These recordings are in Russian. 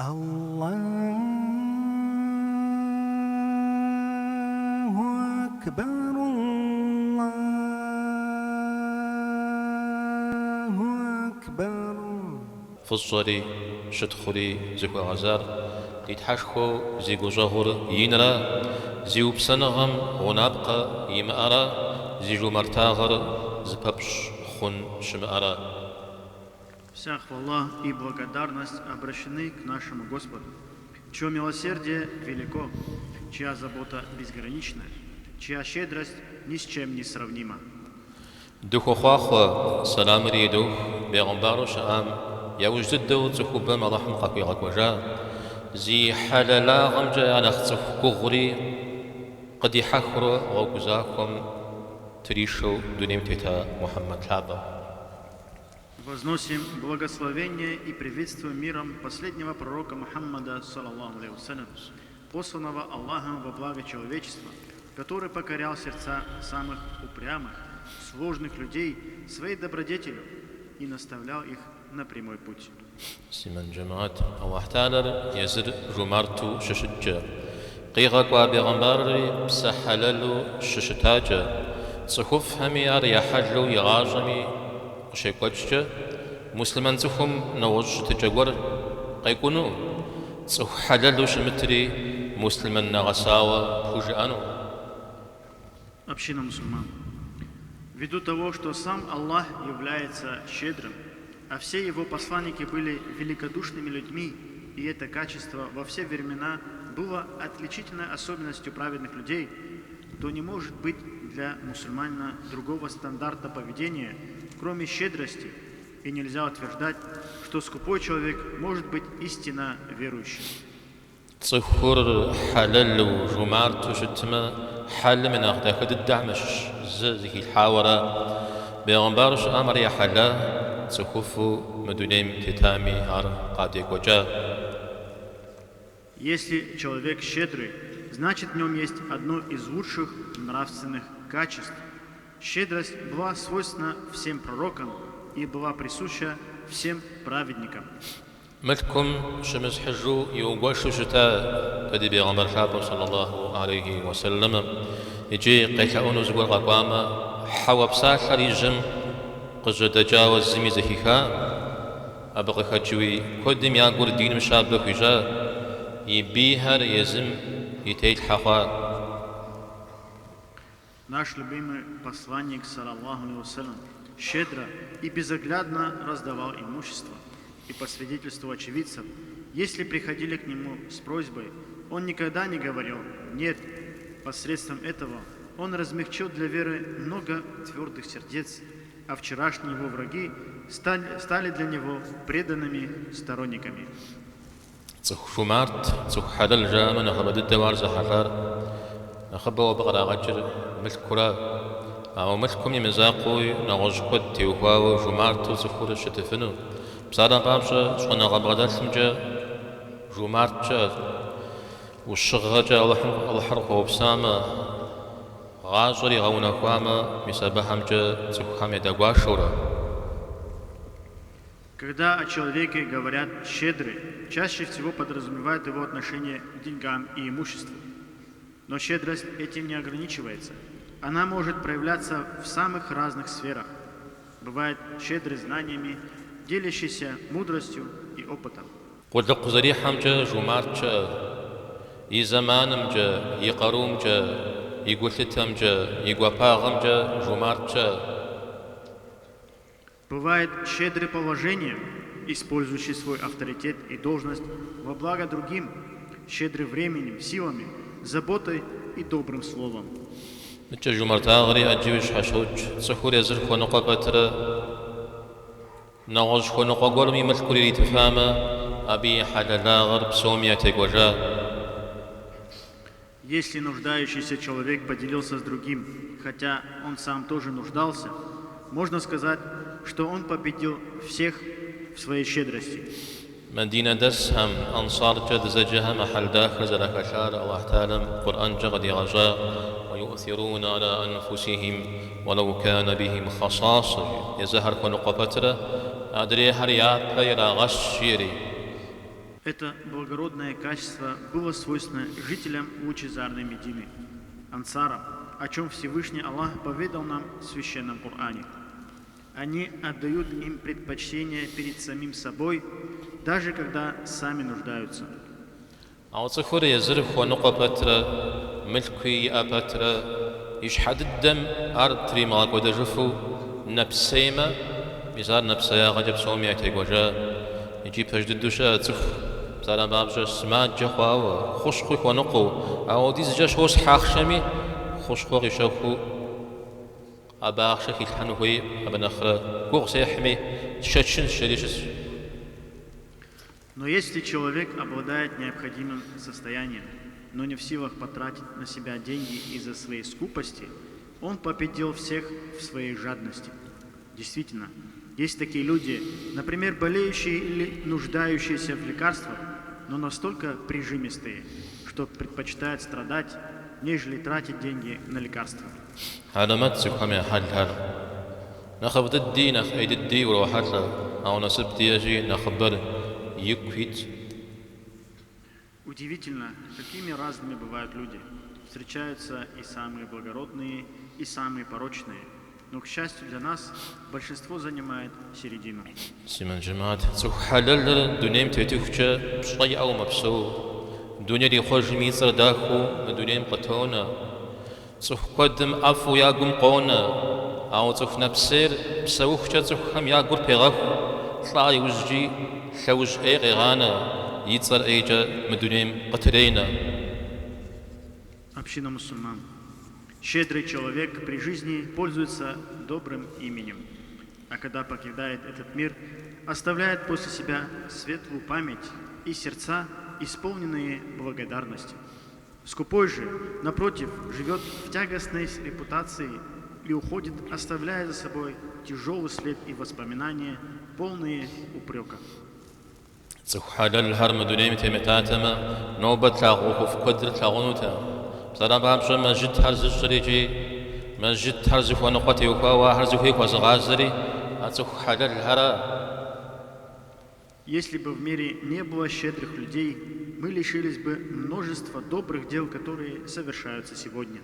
الله أكبر الله أكبر فصري شتخري زكو غزار تتحشخو زيغو جهور ينرا زيو بسنغم غنابقى يمأرا زيجو مرتاغر زبابش خون شمأرا. Вся хвала и благодарность обращены к нашему Господу, чье милосердие велико, чья забота безгранична, чья щедрость ни с чем не сравнима. دخو خواخوا سلام ريدو بيغمبارو شام يوجد دو تخوبا مضحم قاكوي غاكوجا زي حلالا غمجا أنا اختف كغري قد يحخرو غوكوزاكم تريشو دونيم تيتا محمد لابا. Возносим благословение и приветствуем миром последнего пророка Мухаммада, саллаллаху алейхи вассалям, посланного Аллахом во благо человечества, который покорял сердца самых упрямых, сложных людей своей добродетелью и наставлял их на прямой путь. سيمن جماعت الله تعالى يزر جمارتو ششجة قيغاك وابيغمباري بسحللو ششتاجة صخوف همي يحلو يغاجمي وشيكوتشة مسلمان تخم نوج تجور قيكونو صخ حللو شمتري مسلمان نغساوا بوجانو. Община мусульман. Ввиду того, что сам Аллах является щедрым, а все его посланники были великодушными людьми, и это качество во все времена было отличительной особенностью праведных людей, то не может быть для мусульманина другого стандарта поведения, кроме щедрости, и нельзя утверждать, что скупой человек может быть истинно верующим. صخور حللو جمارتو شتما حل من أخداك الدعمش زي الحاورة بيغمبارش أمر يا حلا صخوفو مدونيم تتامي هار قاديك وجا. Если человек щедрый, значит в нем есть одно из лучших нравственных качеств. Щедрость была свойственна всем пророкам и была присуща всем праведникам. ملكم شمس حجو يوغوشو شتا تدي بيغمبر حابو صلى الله عليه وسلم يجي قيكاونو زغور غاقواما حوا بساخر يجم قجو تجاوز زمي زهيخا أبقى خجوي كودم ياغور دين مشابه خجا يبيهر يزم يتيل حقا. Наш любимый посланник, саллаллаху алейхи вассалям, щедро и безоглядно раздавал имущество. И по свидетельству очевидцев, если приходили к нему с просьбой, он никогда не говорил «нет». Посредством этого он размягчил для веры много твердых сердец, а вчерашние его враги стали для него преданными сторонниками. شمارت حلل الجامع نخبد الدوار زحفار نخبه وبقرا غجر ملكورا أو ملكم يمزاقوي نغجقود تيوهاو شمارت زخور الشتفنو بصارا قامشة شغنا غبغدال سمجا جمارتشا والشغجا الحرق وبسامة غاجري غونا كواما مسابحمجا تخامي دقواشورا. Когда о человеке говорят «щедрый», чаще всего подразумевают его отношение к деньгам и имуществу. Но щедрость этим не ограничивается. Она может проявляться в самых разных сферах. Бывает щедрый знаниями, делящийся мудростью и опытом. قلق زريحمجا جمارتشا يزمانمجا يقرومجا يقولتمجا يقواباغمجا جمارتشا. Бывает щедрый положением, использующий свой авторитет и должность во благо другим, щедрый временем, силами, заботой и добрым словом. نتجا جمارتاغري أجيوش حشوج صخور يزرخ ونقابترا نغج ونقاقول ميملكوري لتفاما أبي حلالاغر بسومية تقوجا. Если нуждающийся человек поделился с другим, хотя он сам тоже нуждался, можно сказать, что он победил всех в своей щедрости. مدينة دسهم أنصار جد زجها محل داخل زلك شار الله تعالى قرآن جغد يغجا ويؤثرون على أنفسهم ولو كان بهم خصاصة يزهر ونقفتره أدري هريات غير غشيري Это благородное качество было свойственно жителям лучезарной Медины, ансарам, о чем Всевышний Аллах поведал нам в Священном Коране. Они отдают им предпочтение перед самим собой, даже когда сами нуждаются. أوصفر يزرف ونقى بترة ملكي أبترة يشحد الدم أرتري ما قد جفو نبسيمة بزار نبسيا غجب سومي أتيك وجاء يجيب هجد الدشاء تف بزار بابجا سماد جخوا خوش خوك ونقو أو ديز جاش هوس حاخشمي خوش خوك يشوفو أباخشك الحنوي أبنخرة قوغ سيحمي تشتشن شريشس. Но если человек обладает необходимым состоянием, но не в силах потратить на себя деньги из-за своей скупости, он победил всех в своей жадности. Действительно, есть такие люди, например, болеющие или нуждающиеся в лекарствах, но настолько прижимистые, что предпочитают страдать, нежели тратить деньги на лекарства. علامات سكهم يا حل نخف ضدي نخ أي ضدي وروحات أو نصب دياجي نخبر يكفيت. Удивительно, какими разными бывают люди. Встречаются и самые благородные, и самые порочные. Но, к счастью для нас, большинство занимает середину. سيمن جماعت سوح حلل دنيم تتوفجا بشطي أو مبسو دنيا دي خوش ميزر داخو دنيا مقتونا سوح قدم أفو يا قم قونا أو سوح نبسير بسوخجا سوح هم يا قر بيغاخو طلع يوجي حوج أي غيغانا يتصر أيجا مدنيم قتلينا. Община мусульман. Щедрый человек при жизни пользуется добрым именем, а когда покидает этот мир, оставляет после себя светлую память и сердца, исполненные благодарности. Скупой же, напротив, живет в тягостной репутации и уходит, оставляя за собой тяжелый след и воспоминания, полные упрека. سوحال الهرم دنيم تمتاتما نوبة تلاغوه في قدر تلاغونوتا بصراحة بابشا ما جد هرز الشريجي ما جد هرز ونقطي وكوا هرز فيك وزغازري سوحال الهرم. Если бы в мире не было щедрых людей, мы лишились бы множества добрых дел, которые совершаются сегодня.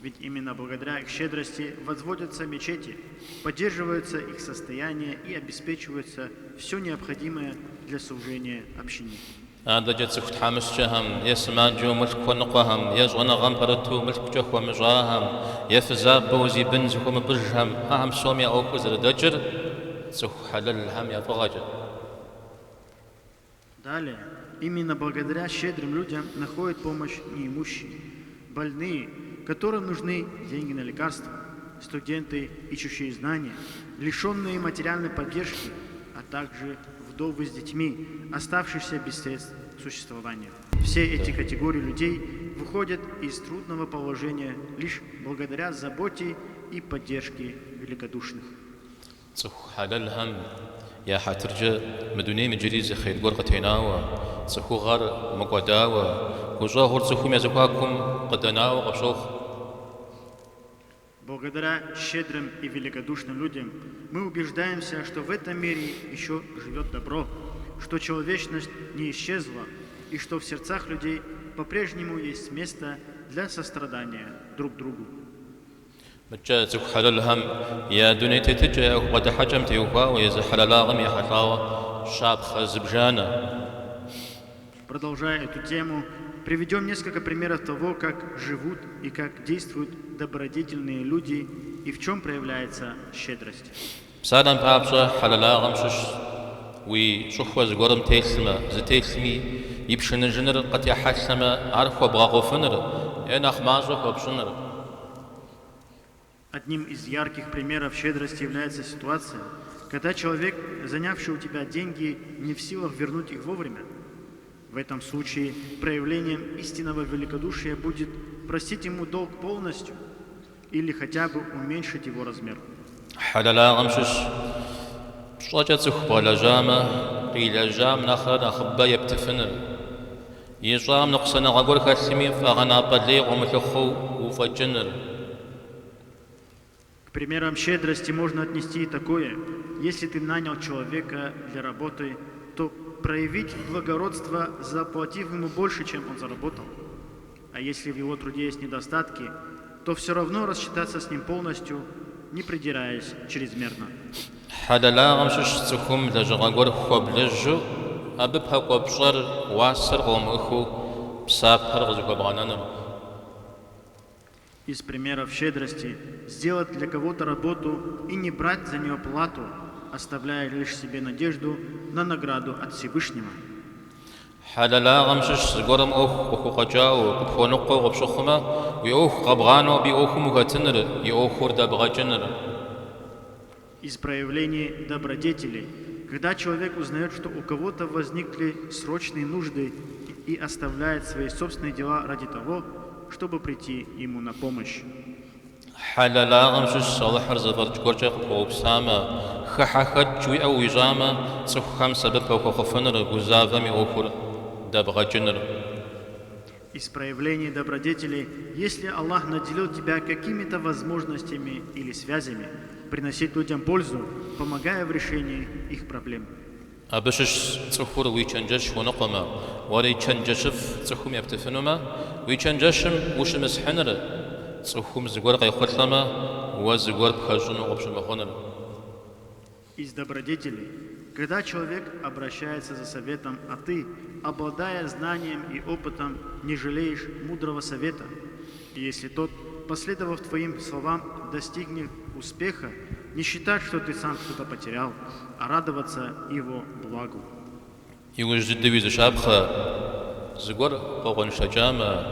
Ведь именно благодаря их щедрости возводятся мечети, поддерживается их состояние и обеспечивается все необходимое для служения общине. هذا جت سكت حامس شهم يسمع جو ملك ونقهم يزغن غمبرتو ملك جخ ومجاهم يفزاب بوزي بنز ومبجهم هم سومي أو كزر دجر سوح حلل هم يطغجر. Далее, именно благодаря щедрым людям находят помощь неимущие, больные, которым нужны деньги на лекарства, студенты, ищущие знания, лишенные материальной поддержки, а также вдовы с детьми, оставшиеся без средств существования. Все эти категории людей выходят из трудного положения лишь благодаря заботе и поддержке великодушных. يا حترجع مدوني مجريز خير قرقة هناوة سخو غار مقوداوة وجاهر سخو ميزقاكم قدناوة قبشوخ. Благодаря щедрым и великодушным людям мы убеждаемся, что в этом мире еще живет добро, что человечность не исчезла и что в сердцах людей по-прежнему есть место для сострадания друг другу. متجازك حلالهم يا دنيا تتجا وقد حجمت يوفا ويزحل لاغم يا حطاوة شاب خزبجانا. Продолжая эту тему, приведем несколько примеров того, как живут и как действуют добродетельные люди и в чем проявляется щедрость. سادم بابشا حلالاغم شش وشخوة زقرم تيسما زتيسمي يبشن جنر قد يحسما عرف وبغاغو فنر انا خمازوك وبشنر. Одним из ярких примеров щедрости является ситуация, когда человек, занявший у тебя деньги, не в силах вернуть их вовремя. В этом случае проявлением истинного великодушия будет простить ему долг полностью или хотя бы уменьшить его размер. К примерам щедрости можно отнести и такое. Если ты нанял человека для работы, то проявить благородство, заплатив ему больше, чем он заработал. А если в его труде есть недостатки, то все равно рассчитаться с ним полностью, не придираясь чрезмерно. حللاغم شش تكم لجغور خوب لجو أبب هقو بشر واسر غوم أخو بساب هرغز غبغانانم. Из примеров щедрости сделать для кого-то работу и не брать за нее плату, оставляя лишь себе надежду на награду от Всевышнего. حللاغم شش زغورم أخو قجاو بفونقو غبشخما ويأخ غبغانو بيأخو مغتنر يأخور دابغجنر. Из проявлений добродетели, когда человек узнает, что у кого-то возникли срочные нужды и оставляет свои собственные дела ради того, чтобы прийти ему на помощь. حللاغم شش صالح رزفرج قرجق بوبساما خحخت جوي أو وجاما تخم سبب أخو خفنر غزافم أخور دابغجنر. Из проявлений добродетели, если Аллах наделил тебя какими-то возможностями или связями, приносить людям пользу, помогая в решении их проблем. أبشش تخور ويشنجش ونقما وري تشنجشف تخوم يبتفنما ويشنجشم وشمس حنر تخوم زغور قيخلما وزغور بخجن وقبشم خنر. Из добродетелей, когда человек обращается за советом, а ты, обладая знанием и опытом, не жалеешь мудрого совета, и если тот, последовав твоим словам, достигнет успеха, не считать, что ты сам что-то потерял, а радоваться его благу. يوجد دويز شابخة زغور قوغن شجامة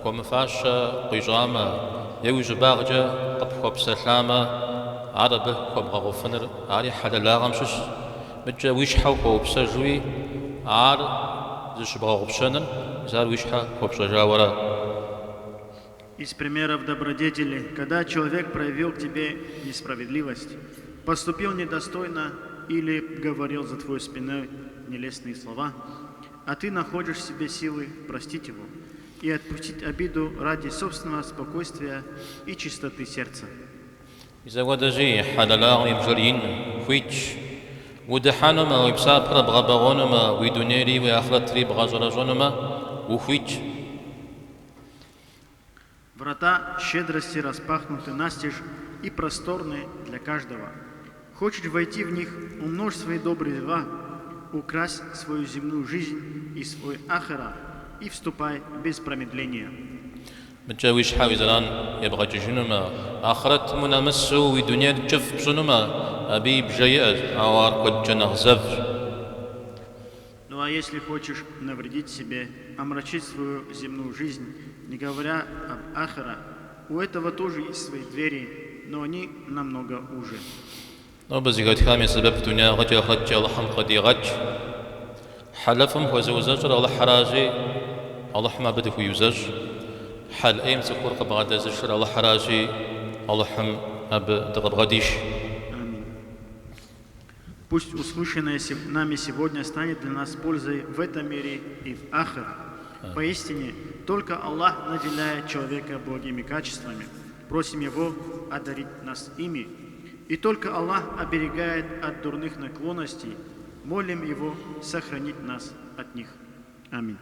ومفاشة قيجامة يوجد باغجة قبخوب سلامة عربه خوب غوفنر عاري حللاغم شش مجا ويشحا خوب سجوي عار زش بغوب شنن زار ويشحا خوب شجاورا. Из примеров добродетели, когда человек проявил к тебе несправедливость, поступил недостойно или говорил за твою спиной нелестные слова, а ты находишь в себе силы простить его и отпустить обиду ради собственного спокойствия и чистоты сердца. إذا ودجي حللاغم يبجرين خويتش ودحانما ويبسابر بغبغونما ويدونيري وآخرتري بغزرجونما وخويتش. Врата щедрости распахнуты настежь и просторны для каждого. Хочешь войти в них, умножь свои добрые дела, укрась свою земную жизнь и свой ахира, и вступай без промедления. متجاويش حاوي زلان يبغى جنما آخرت منامسو ودنيا جف بجنما أبي بجيئة أوار قد جنه زف. Ну а если хочешь навредить себе, омрачить свою земную жизнь, не говоря об ахира, у этого тоже есть свои двери, но они намного уже. Но بزيغت خامي سبب دنيا غجا غجا لحم قدي غج حلفهم هو زوزج الله حراجي الله ما بدك ويوزج حل أيم تقول قبغة زشر الله حراجي الله حم أب دغب غديش. Аминь. Пусть услышанное нами сегодня станет для нас пользой в этом мире и в ахире. Поистине, только Аллах наделяет человека благими качествами. Просим Его одарить нас ими. И только Аллах оберегает от дурных наклонностей. Молим Его сохранить нас от них. Аминь.